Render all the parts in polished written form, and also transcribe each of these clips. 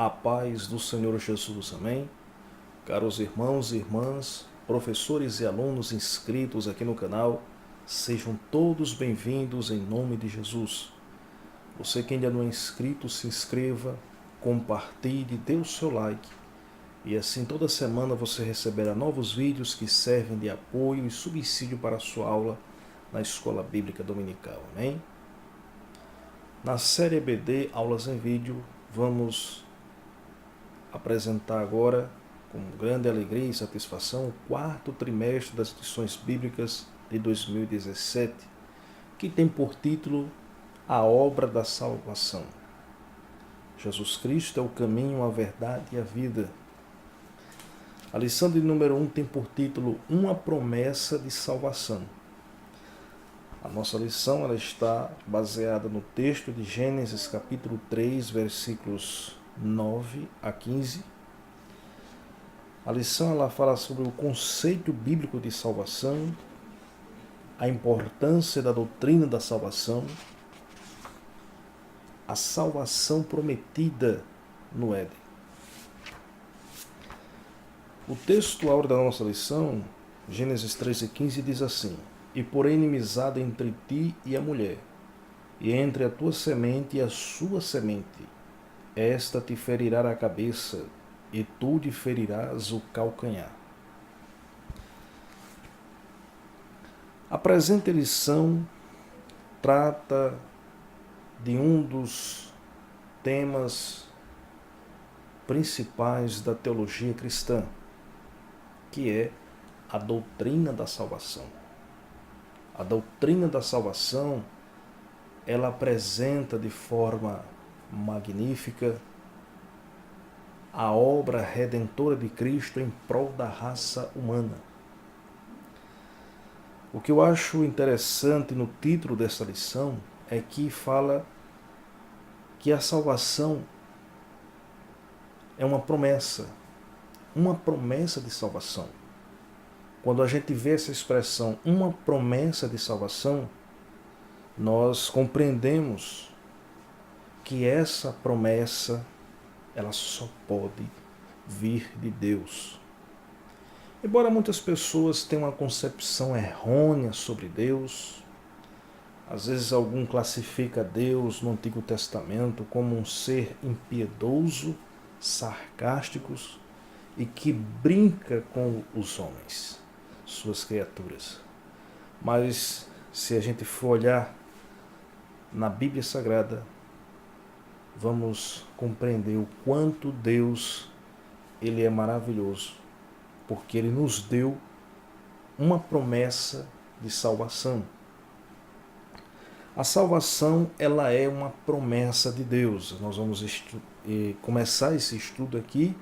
A paz do Senhor Jesus, amém? Caros irmãos e irmãs, professores e alunos inscritos aqui no canal, sejam todos bem-vindos em nome de Jesus. Você que ainda não é inscrito, se inscreva, compartilhe, dê o seu like. E assim toda semana você receberá novos vídeos que servem de apoio e subsídio para a sua aula na Escola Bíblica Dominical, amém? Na série EBD, aulas em vídeo, vamos apresentar agora, com grande alegria e satisfação, o quarto trimestre das lições bíblicas de 2017, que tem por título A Obra da Salvação. Jesus Cristo é o caminho, a verdade e a vida. A lição de número 1 tem por título Uma Promessa de Salvação. A nossa lição ela está baseada no texto de Gênesis capítulo 3, versículos 9 a 15. A lição ela fala sobre o conceito bíblico de salvação, a importância da doutrina da salvação, a salvação prometida no Éden. O texto áureo da nossa lição, Gênesis 13:15, diz assim: E porém inimizade entre ti e a mulher, e entre a tua semente e a sua semente, esta te ferirá a cabeça, e tu lhe ferirás o calcanhar. A presente lição trata de um dos temas principais da teologia cristã, que é a doutrina da salvação. A doutrina da salvação, ela apresenta de forma magnífica a obra redentora de Cristo em prol da raça humana. O que eu acho interessante no título dessa lição é que fala que a salvação é uma promessa de salvação. Quando a gente vê essa expressão, uma promessa de salvação, nós compreendemos que essa promessa ela só pode vir de Deus. Embora muitas pessoas tenham uma concepção errônea sobre Deus, às vezes algum classifica Deus no Antigo Testamento como um ser impiedoso, sarcástico e que brinca com os homens, suas criaturas. Mas se a gente for olhar na Bíblia Sagrada, vamos compreender o quanto Deus ele é maravilhoso, porque Ele nos deu uma promessa de salvação. A salvação ela é uma promessa de Deus. Nós vamos começar esse estudo aqui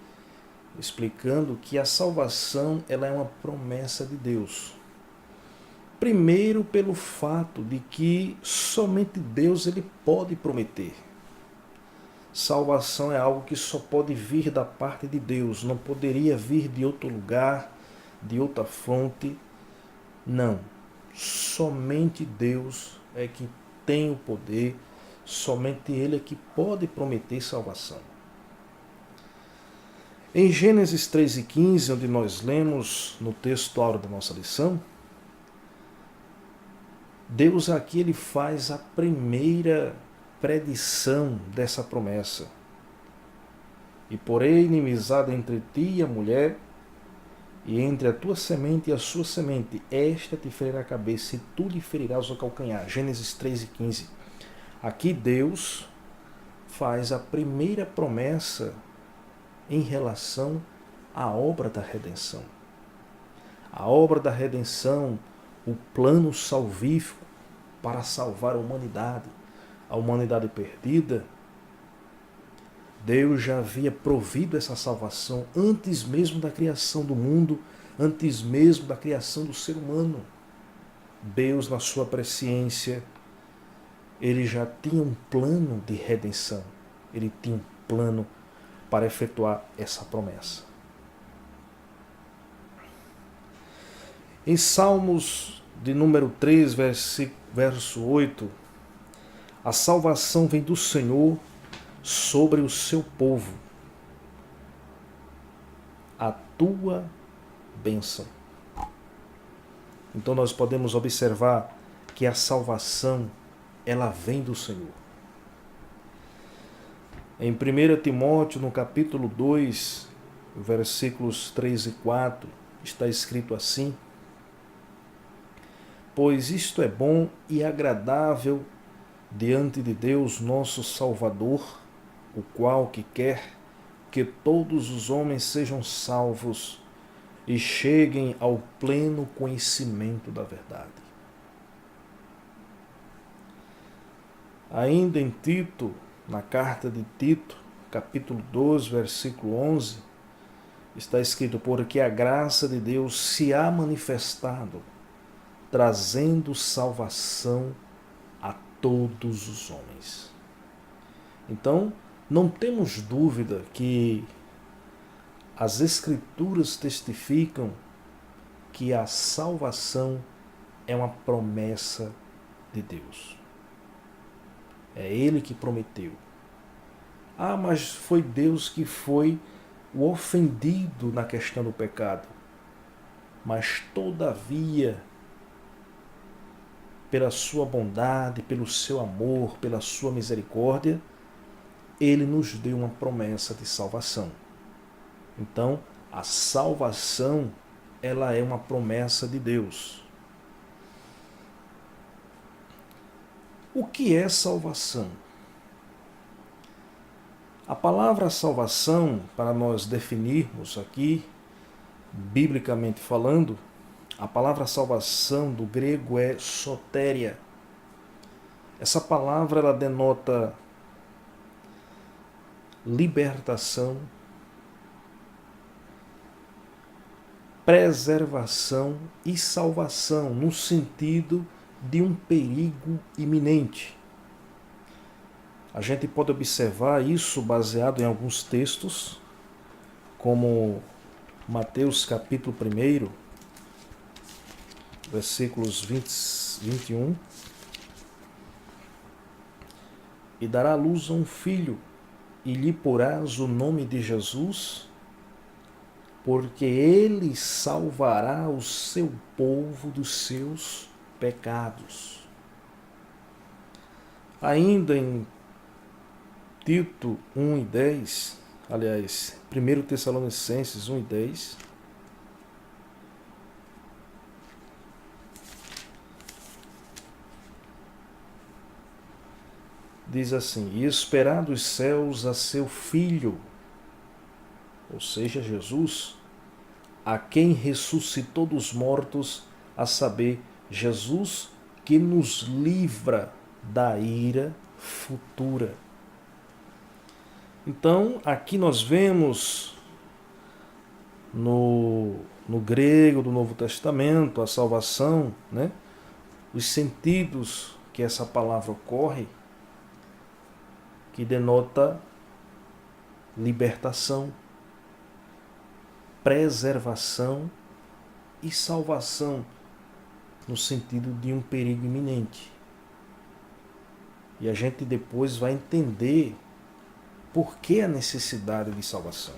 explicando que a salvação ela é uma promessa de Deus. Primeiro pelo fato de que somente Deus ele pode prometer. Salvação é algo que só pode vir da parte de Deus, não poderia vir de outro lugar, de outra fonte. Não, somente Deus é que tem o poder, somente Ele é que pode prometer salvação. Em Gênesis 3:15, onde nós lemos no texto áureo da nossa lição, Deus aqui ele faz a primeira predição dessa promessa. E porém inimizade entre ti e a mulher, e entre a tua semente e a sua semente, esta te ferirá a cabeça e tu lhe ferirás o calcanhar. Gênesis 3:15. Aqui Deus faz a primeira promessa em relação à obra da redenção. A obra da redenção, o plano salvífico para salvar a humanidade perdida, Deus já havia provido essa salvação antes mesmo da criação do mundo, antes mesmo da criação do ser humano. Deus, na sua presciência, ele já tinha um plano de redenção. Ele tinha um plano para efetuar essa promessa. Em Salmos de número 3, verso 8, a salvação vem do Senhor sobre o seu povo. a tua bênção. Então nós podemos observar que a salvação, ela vem do Senhor. Em 1 Timóteo, no capítulo 2, versículos 3 e 4, está escrito assim: pois isto é bom e agradável diante de Deus nosso Salvador, o qual que quer que todos os homens sejam salvos e cheguem ao pleno conhecimento da verdade. Ainda em Tito, na carta de Tito, capítulo 2, versículo 11, está escrito: porque a graça de Deus se há manifestado, trazendo salvação a todos os homens. Então, não temos dúvida que as Escrituras testificam que a salvação é uma promessa de Deus. É Ele que prometeu. Ah, mas foi Deus que foi o ofendido na questão do pecado. Mas, todavia, pela sua bondade, pelo seu amor, pela sua misericórdia, Ele nos deu uma promessa de salvação. Então, a salvação, ela é uma promessa de Deus. O que é salvação? A palavra salvação, para nós definirmos aqui, biblicamente falando, a palavra salvação do grego é sotéria. Essa palavra, ela denota libertação, preservação e salvação, no sentido de um perigo iminente. A gente pode observar isso baseado em alguns textos, como Mateus capítulo 1, versículos 21. E dará à luz a um filho, e lhe porás o nome de Jesus, porque ele salvará o seu povo dos seus pecados. Ainda em Tito 1 e 10, aliás, 1 Tessalonicenses 1 e 10, diz assim: e esperar dos céus a seu Filho, ou seja, Jesus, a quem ressuscitou dos mortos, a saber, Jesus que nos livra da ira futura. Então, aqui nós vemos no grego do Novo Testamento, a salvação, né? Os sentidos que essa palavra ocorre, que denota libertação, preservação e salvação, no sentido de um perigo iminente. E a gente depois vai entender por que a necessidade de salvação.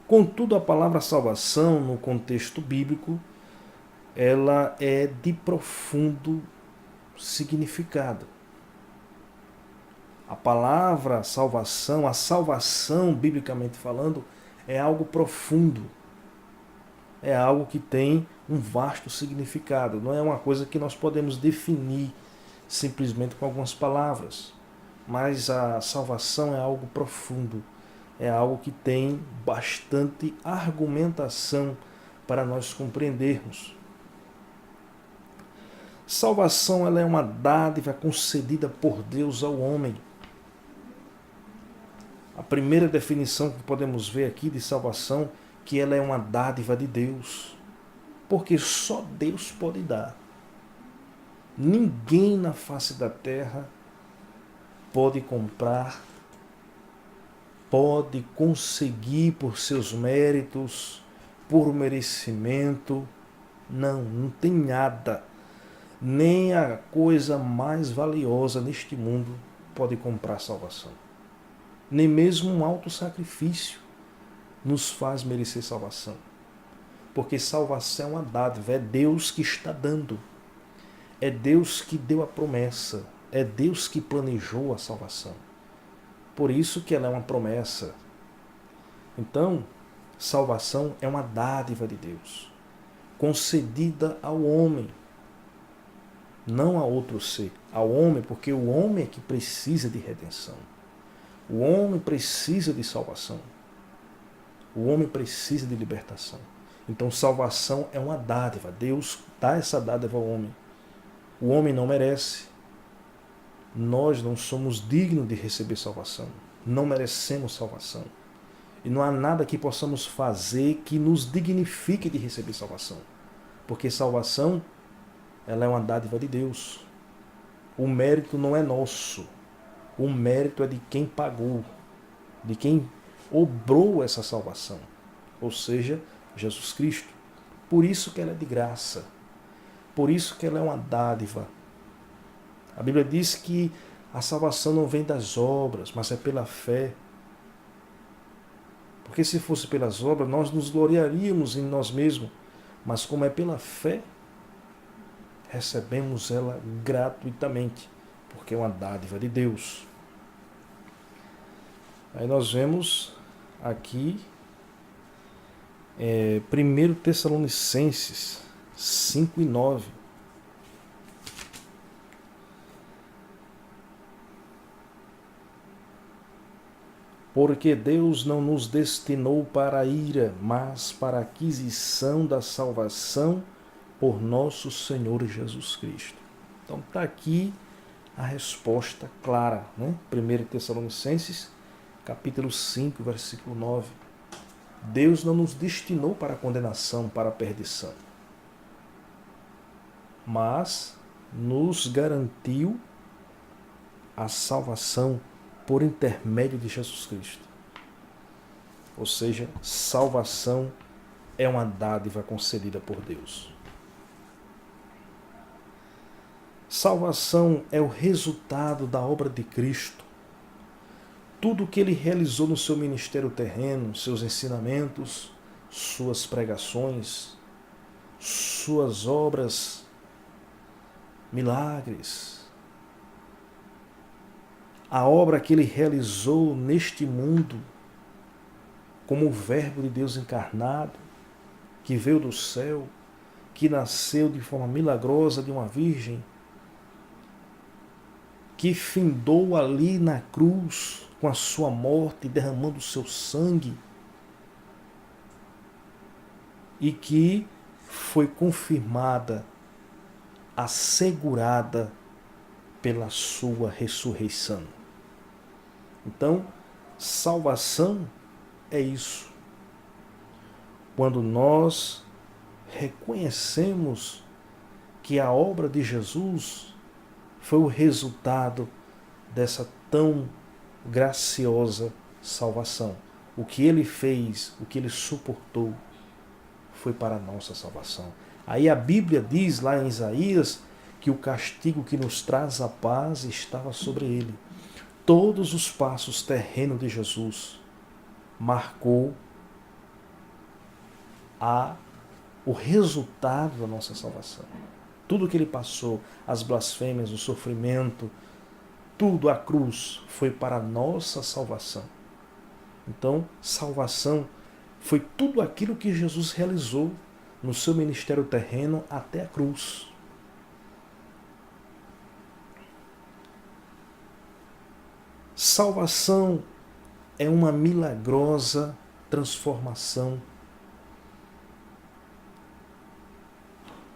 Contudo, a palavra salvação, no contexto bíblico, ela é de profundo significado. A palavra salvação, a salvação, biblicamente falando, é algo profundo. É algo que tem um vasto significado. Não é uma coisa que nós podemos definir simplesmente com algumas palavras. Mas a salvação é algo profundo. É algo que tem bastante argumentação para nós compreendermos. Salvação, ela é uma dádiva concedida por Deus ao homem. A primeira definição que podemos ver aqui de salvação, que ela é uma dádiva de Deus. Porque só Deus pode dar. Ninguém na face da terra pode comprar, pode conseguir por seus méritos, por merecimento. Não tem nada. Nem a coisa mais valiosa neste mundo pode comprar salvação. Nem mesmo um alto sacrifício nos faz merecer salvação. Porque salvação é uma dádiva, é Deus que está dando. É Deus que deu a promessa, é Deus que planejou a salvação. Por isso que ela é uma promessa. Então, salvação é uma dádiva de Deus, concedida ao homem, não a outro ser, ao homem, porque o homem é que precisa de redenção. O homem precisa de salvação. O homem precisa de libertação. Então, salvação é uma dádiva. Deus dá essa dádiva ao homem. O homem não merece. Nós não somos dignos de receber salvação. Não merecemos salvação. E não há nada que possamos fazer que nos dignifique de receber salvação. Porque salvação, ela é uma dádiva de Deus. O mérito não é nosso. O mérito é de quem pagou, de quem obrou essa salvação. Ou seja, Jesus Cristo. Por isso que ela é de graça. Por isso que ela é uma dádiva. A Bíblia diz que a salvação não vem das obras, mas é pela fé. Porque se fosse pelas obras, nós nos gloriaríamos em nós mesmos. Mas como é pela fé, recebemos ela gratuitamente, porque é uma dádiva de Deus. Aí nós vemos aqui 1 Tessalonicenses 5 e 9. Porque Deus não nos destinou para a ira, mas para a aquisição da salvação por nosso Senhor Jesus Cristo. Então está aqui a resposta clara, né? 1 Tessalonicenses, capítulo 5, versículo 9. Deus não nos destinou para a condenação, para a perdição, mas nos garantiu a salvação por intermédio de Jesus Cristo. Ou seja, salvação é uma dádiva concedida por Deus. Salvação é o resultado da obra de Cristo. Tudo o que ele realizou no seu ministério terreno, seus ensinamentos, suas pregações, suas obras, milagres, a obra que ele realizou neste mundo, como o Verbo de Deus encarnado, que veio do céu, que nasceu de forma milagrosa de uma virgem, que findou ali na cruz com a sua morte, derramando o seu sangue, e que foi confirmada, assegurada pela sua ressurreição. Então, salvação é isso. Quando nós reconhecemos que a obra de Jesus foi o resultado dessa tão graciosa salvação. O que ele fez, o que ele suportou, foi para a nossa salvação. Aí a Bíblia diz lá em Isaías que o castigo que nos traz a paz estava sobre ele. Todos os passos terrenos de Jesus marcou o resultado da nossa salvação. Tudo que ele passou, as blasfêmias, o sofrimento, tudo, a cruz, foi para a nossa salvação. Então, salvação foi tudo aquilo que Jesus realizou no seu ministério terreno até a cruz. Salvação é uma milagrosa transformação,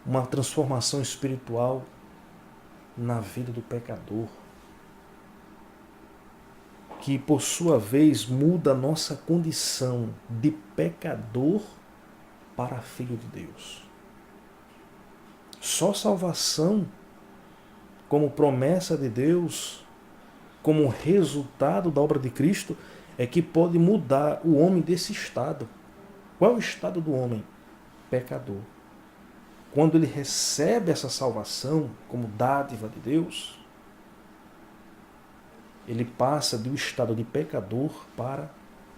uma transformação espiritual na vida do pecador, que por sua vez muda a nossa condição de pecador para filho de Deus. Só salvação, como promessa de Deus, como resultado da obra de Cristo, é que pode mudar o homem desse estado. Qual é o estado do homem? Pecador. Quando ele recebe essa salvação como dádiva de Deus, ele passa do estado de pecador para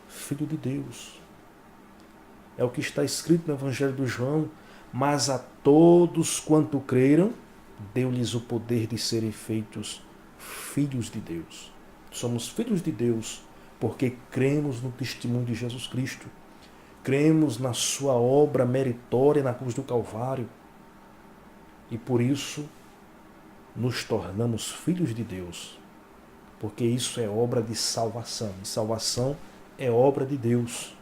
filho de Deus. É o que está escrito no Evangelho de João. Mas a todos quanto creram, deu-lhes o poder de serem feitos filhos de Deus. Somos filhos de Deus porque cremos no testemunho de Jesus Cristo. Cremos na sua obra meritória na cruz do Calvário. E por isso nos tornamos filhos de Deus. Porque isso é obra de salvação. E salvação é obra de Deus.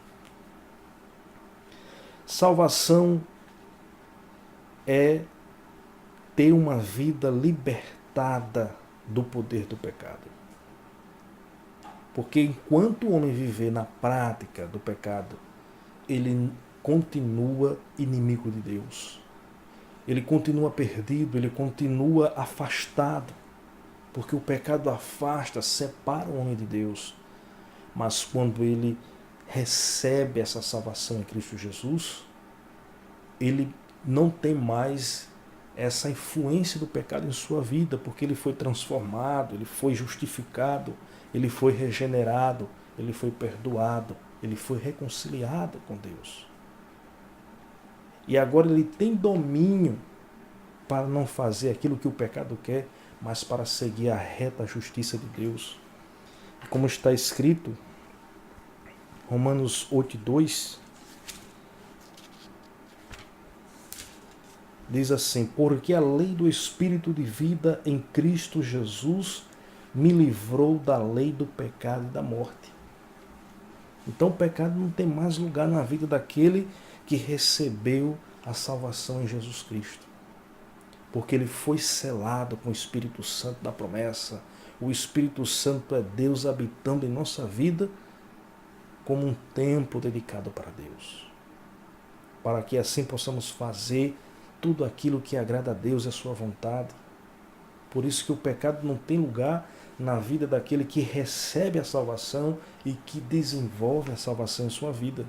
Salvação é ter uma vida libertada do poder do pecado. Porque enquanto o homem viver na prática do pecado, ele continua inimigo de Deus. Ele continua perdido, ele continua afastado. Porque o pecado afasta, separa o homem de Deus. Mas quando ele recebe essa salvação em Cristo Jesus, ele não tem mais essa influência do pecado em sua vida, porque ele foi transformado, ele foi justificado, ele foi regenerado, ele foi perdoado, ele foi reconciliado com Deus. E agora ele tem domínio para não fazer aquilo que o pecado quer, mas para seguir a reta justiça de Deus. Como está escrito, Romanos 8:2, diz assim: porque a lei do Espírito de vida em Cristo Jesus me livrou da lei do pecado e da morte. Então o pecado não tem mais lugar na vida daquele que recebeu a salvação em Jesus Cristo. Porque ele foi selado com o Espírito Santo da promessa. O Espírito Santo é Deus habitando em nossa vida como um templo dedicado para Deus. Para que assim possamos fazer tudo aquilo que agrada a Deus e a sua vontade. Por isso que o pecado não tem lugar na vida daquele que recebe a salvação e que desenvolve a salvação em sua vida.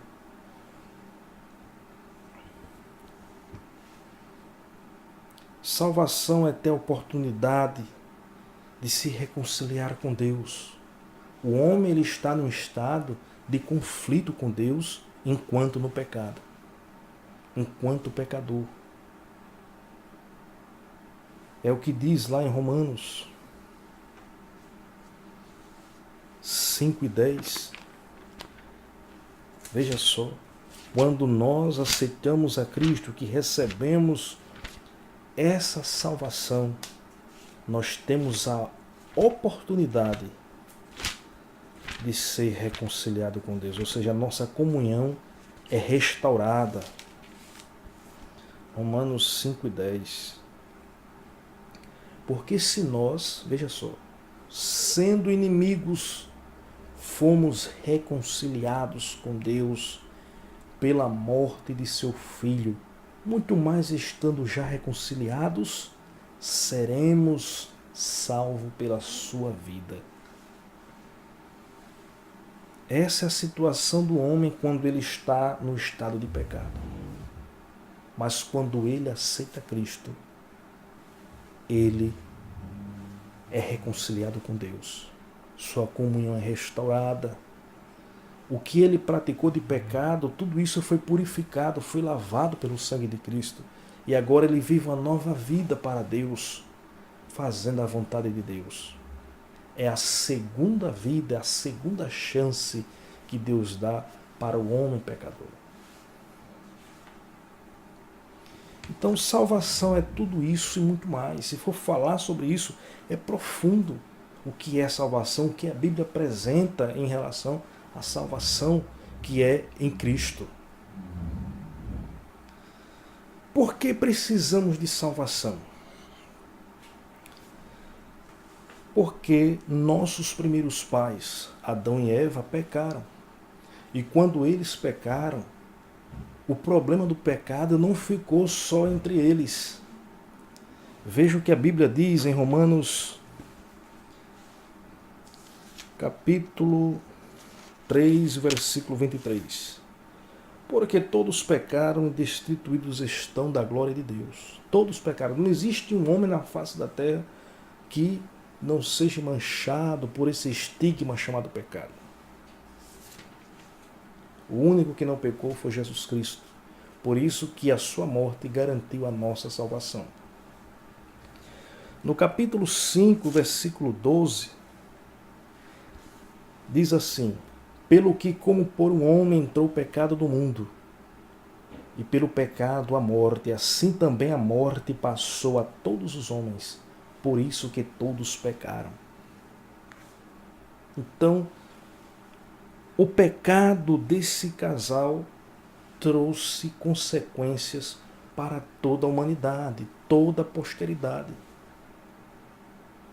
Salvação é ter a oportunidade de se reconciliar com Deus. O homem ele está num estado de conflito com Deus enquanto no pecado, enquanto pecador. É o que diz lá em Romanos 5:10. Veja só, quando nós aceitamos a Cristo, que recebemos essa salvação, nós temos a oportunidade de ser reconciliado com Deus, ou seja, a nossa comunhão é restaurada. Romanos 5:10. Porque se nós, veja só, sendo inimigos, fomos reconciliados com Deus pela morte de seu Filho, muito mais estando já reconciliados, seremos salvos pela sua vida. Essa é a situação do homem quando ele está no estado de pecado. Mas quando ele aceita Cristo, ele é reconciliado com Deus. Sua comunhão é restaurada. O que ele praticou de pecado, tudo isso foi purificado, foi lavado pelo sangue de Cristo. E agora ele vive uma nova vida para Deus, fazendo a vontade de Deus. É a segunda vida, a segunda chance que Deus dá para o homem pecador. Então, salvação é tudo isso e muito mais. Se for falar sobre isso, é profundo o que é salvação, o que a Bíblia apresenta em relação à salvação que é em Cristo. Por que precisamos de salvação? Porque nossos primeiros pais, Adão e Eva, pecaram. E quando eles pecaram, o problema do pecado não ficou só entre eles. Veja o que a Bíblia diz em Romanos, capítulo 3, versículo 23. Porque todos pecaram e destituídos estão da glória de Deus. Todos pecaram. Não existe um homem na face da terra que não seja manchado por esse estigma chamado pecado. O único que não pecou foi Jesus Cristo. Por isso que a sua morte garantiu a nossa salvação. No capítulo 5, versículo 12, diz assim: pelo que como por um homem entrou o pecado do mundo, e pelo pecado a morte, assim também a morte passou a todos os homens, por isso que todos pecaram. Então, o pecado desse casal trouxe consequências para toda a humanidade, toda a posteridade.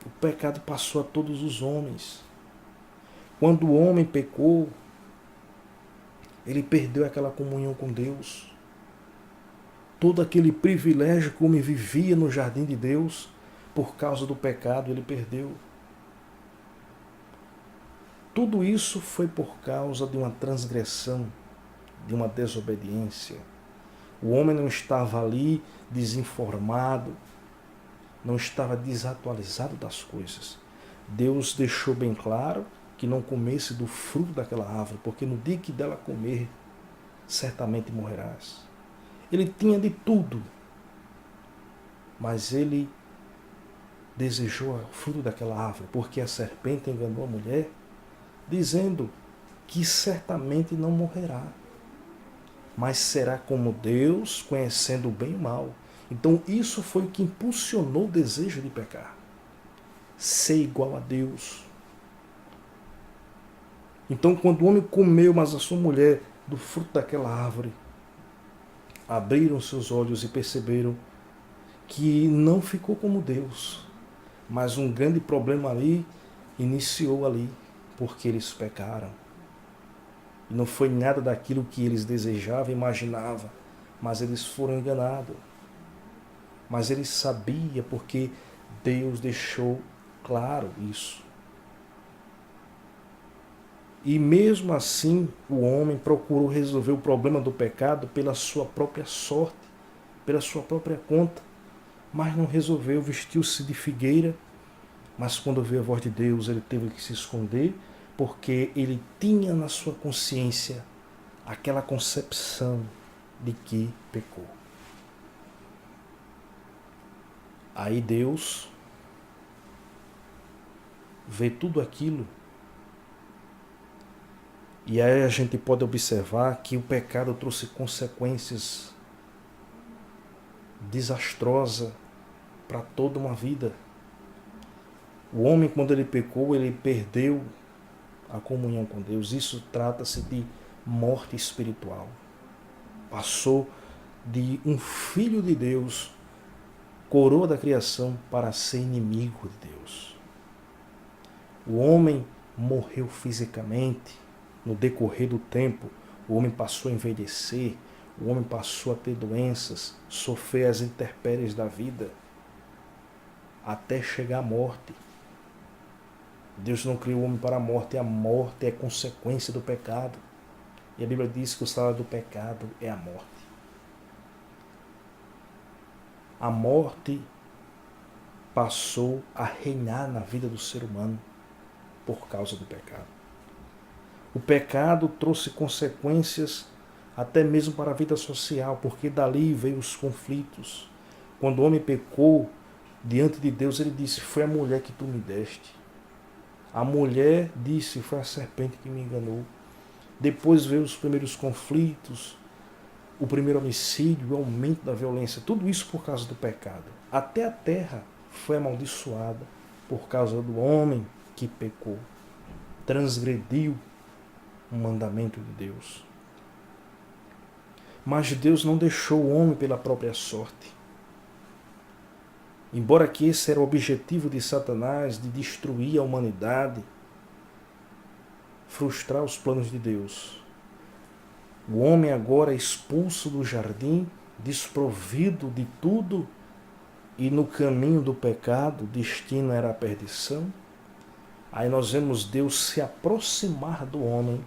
O pecado passou a todos os homens. Quando o homem pecou, ele perdeu aquela comunhão com Deus. Todo aquele privilégio que o homem vivia no jardim de Deus, por causa do pecado, ele perdeu. Tudo isso foi por causa de uma transgressão, de uma desobediência. O homem não estava ali desinformado, não estava desatualizado das coisas. Deus deixou bem claro que não comesse do fruto daquela árvore, porque no dia que dela comer, certamente morrerás. Ele tinha de tudo, mas ele desejou o fruto daquela árvore, porque a serpente enganou a mulher, dizendo que certamente não morrerá, mas será como Deus, conhecendo o bem e o mal. Então isso foi o que impulsionou o desejo de pecar. Ser igual a Deus. Então quando o homem comeu, mas a sua mulher, do fruto daquela árvore, abriram seus olhos e perceberam que não ficou como Deus, mas um grande problema ali iniciou ali, porque eles pecaram. E não foi nada daquilo que eles desejavam, imaginavam, mas eles foram enganados. Mas eles sabiam, porque Deus deixou claro isso. E mesmo assim, o homem procurou resolver o problema do pecado pela sua própria sorte, pela sua própria conta, mas não resolveu, vestiu-se de figueira, mas quando ouviu a voz de Deus, ele teve que se esconder, porque ele tinha na sua consciência aquela concepção de que pecou. Aí Deus vê tudo aquilo, e aí a gente pode observar que o pecado trouxe consequências desastrosas para toda uma vida. O homem, quando ele pecou, ele perdeu a comunhão com Deus. Isso trata-se de morte espiritual. Passou de um filho de Deus, coroa da criação, para ser inimigo de Deus. O homem morreu fisicamente. No decorrer do tempo, o homem passou a envelhecer, o homem passou a ter doenças, sofrer as intempéries da vida, até chegar à morte. Deus não criou o homem para a morte é consequência do pecado. E a Bíblia diz que o salário do pecado é a morte. A morte passou a reinar na vida do ser humano por causa do pecado. O pecado trouxe consequências até mesmo para a vida social, porque dali veio os conflitos. Quando o homem pecou diante de Deus, ele disse: foi a mulher que tu me deste. A mulher disse: foi a serpente que me enganou. Depois veio os primeiros conflitos, o primeiro homicídio, o aumento da violência, tudo isso por causa do pecado. Até a terra foi amaldiçoada por causa do homem que pecou, transgrediu o mandamento de Deus. Mas Deus não deixou o homem pela própria sorte. Embora que esse era o objetivo de Satanás, de destruir a humanidade, frustrar os planos de Deus, o homem agora é expulso do jardim, desprovido de tudo, e no caminho do pecado, o destino era a perdição. Aí nós vemos Deus se aproximar do homem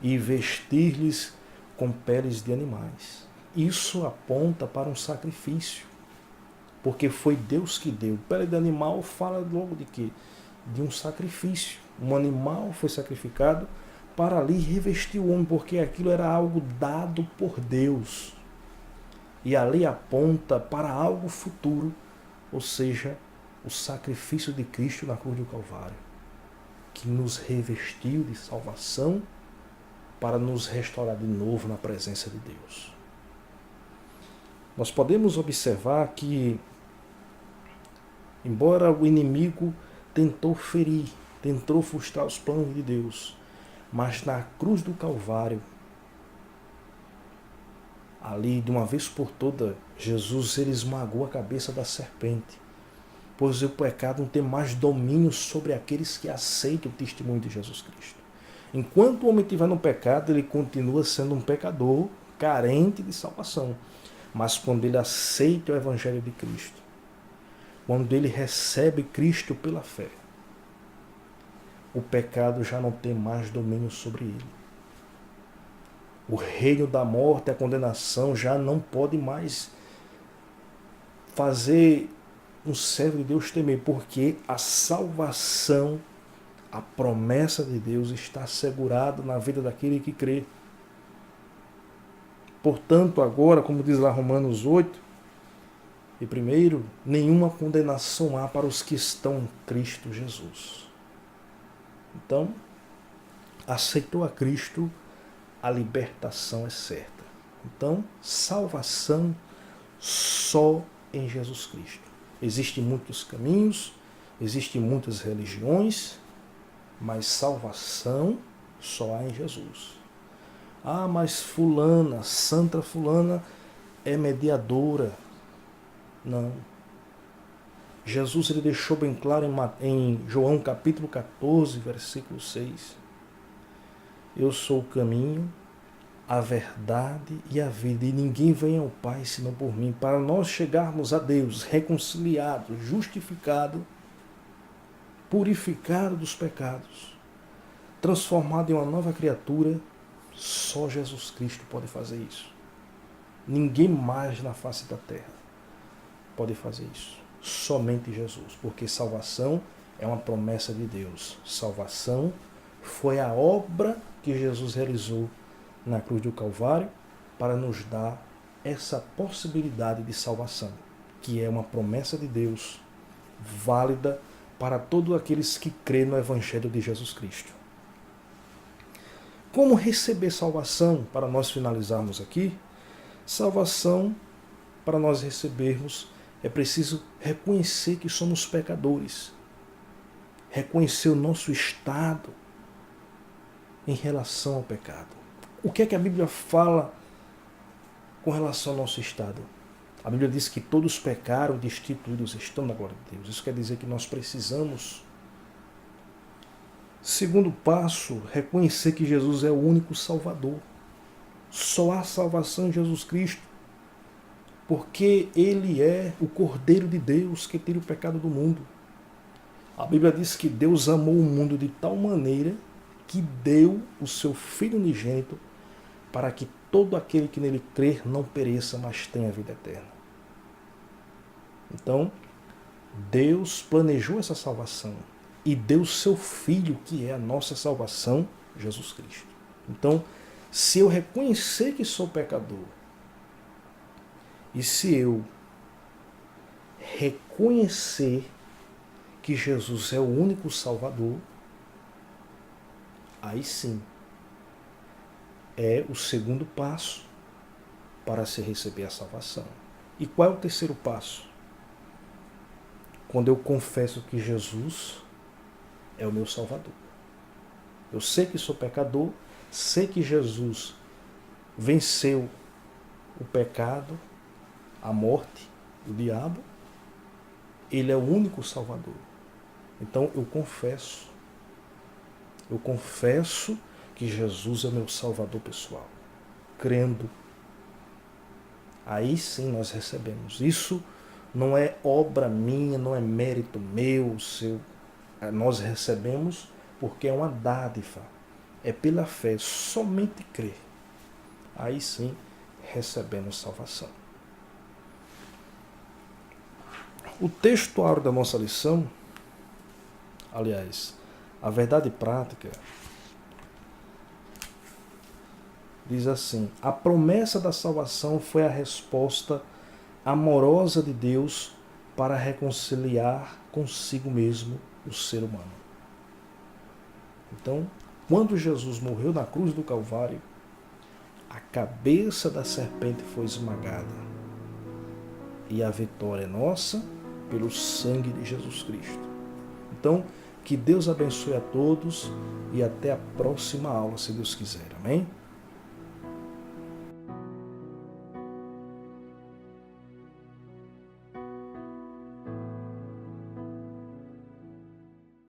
e vestir-lhes com peles de animais. Isso aponta para um sacrifício, porque foi Deus que deu. Pele de animal fala logo de quê? De um sacrifício. Um animal foi sacrificado para ali revestir o homem, porque aquilo era algo dado por Deus. E a lei aponta para algo futuro, ou seja, o sacrifício de Cristo na cruz do Calvário, que nos revestiu de salvação para nos restaurar de novo na presença de Deus. Nós podemos observar que, embora o inimigo tentou ferir, tentou frustrar os planos de Deus, mas na cruz do Calvário, ali de uma vez por toda, Jesus ele esmagou a cabeça da serpente, pois o pecado não tem mais domínio sobre aqueles que aceitam o testemunho de Jesus Cristo. Enquanto o homem estiver no pecado, ele continua sendo um pecador, carente de salvação. Mas quando ele aceita o Evangelho de Cristo, quando ele recebe Cristo pela fé, o pecado já não tem mais domínio sobre ele. O reino da morte, a condenação, já não pode mais fazer um servo de Deus temer, porque a salvação, a promessa de Deus está assegurada na vida daquele que crê. Portanto, agora, como diz lá Romanos 8, e primeiro, nenhuma condenação há para os que estão em Cristo Jesus. Então, aceitou a Cristo, a libertação é certa. Então, salvação só em Jesus Cristo. Existem muitos caminhos, existem muitas religiões, mas salvação só há em Jesus. Ah, mas fulana, santa fulana é mediadora. Não. Jesus ele deixou bem claro em João capítulo 14, versículo 6. Eu sou o caminho, a verdade e a vida, e ninguém vem ao Pai senão por mim. Para nós chegarmos a Deus reconciliado, justificado, purificado dos pecados, transformado em uma nova criatura, só Jesus Cristo pode fazer isso. Ninguém mais na face da terra pode fazer isso. Somente Jesus, porque salvação é uma promessa de Deus. Salvação foi a obra que Jesus realizou na cruz do Calvário para nos dar essa possibilidade de salvação, que é uma promessa de Deus válida para todos aqueles que crêem no Evangelho de Jesus Cristo. Como receber salvação, para nós finalizarmos aqui? Salvação, para nós recebermos, é preciso reconhecer que somos pecadores, reconhecer o nosso estado em relação ao pecado. O que é que a Bíblia fala com relação ao nosso estado? A Bíblia diz que todos pecaram e destituídos estão da glória de Deus. Isso quer dizer que nós precisamos, segundo passo, reconhecer que Jesus é o único Salvador. Só há salvação em Jesus Cristo, porque Ele é o Cordeiro de Deus que tira o pecado do mundo. A Bíblia diz que Deus amou o mundo de tal maneira que deu o seu Filho unigênito para que todo aquele que nele crer não pereça, mas tenha vida eterna. Então, Deus planejou essa salvação e deu o seu Filho, que é a nossa salvação, Jesus Cristo. Então, se eu reconhecer que sou pecador, e se eu reconhecer que Jesus é o único Salvador, aí sim é o segundo passo para se receber a salvação. E qual é o terceiro passo? Quando eu confesso que Jesus é o meu Salvador. Eu sei que sou pecador, sei que Jesus venceu o pecado, a morte, o diabo. Ele é o único Salvador. Então eu confesso. Eu confesso que Jesus é meu Salvador pessoal. Crendo. Aí sim nós recebemos. Isso não é obra minha, não é mérito meu, seu. Nós recebemos porque é uma dádiva. É pela fé, somente crer. Aí sim recebemos salvação. O textuário da nossa lição, aliás, a verdade prática, diz assim: a promessa da salvação foi a resposta amorosa de Deus para reconciliar consigo mesmo o ser humano. Então, quando Jesus morreu na cruz do Calvário, a cabeça da serpente foi esmagada. E a vitória é nossa pelo sangue de Jesus Cristo. Então, que Deus abençoe a todos e até a próxima aula, se Deus quiser. Amém?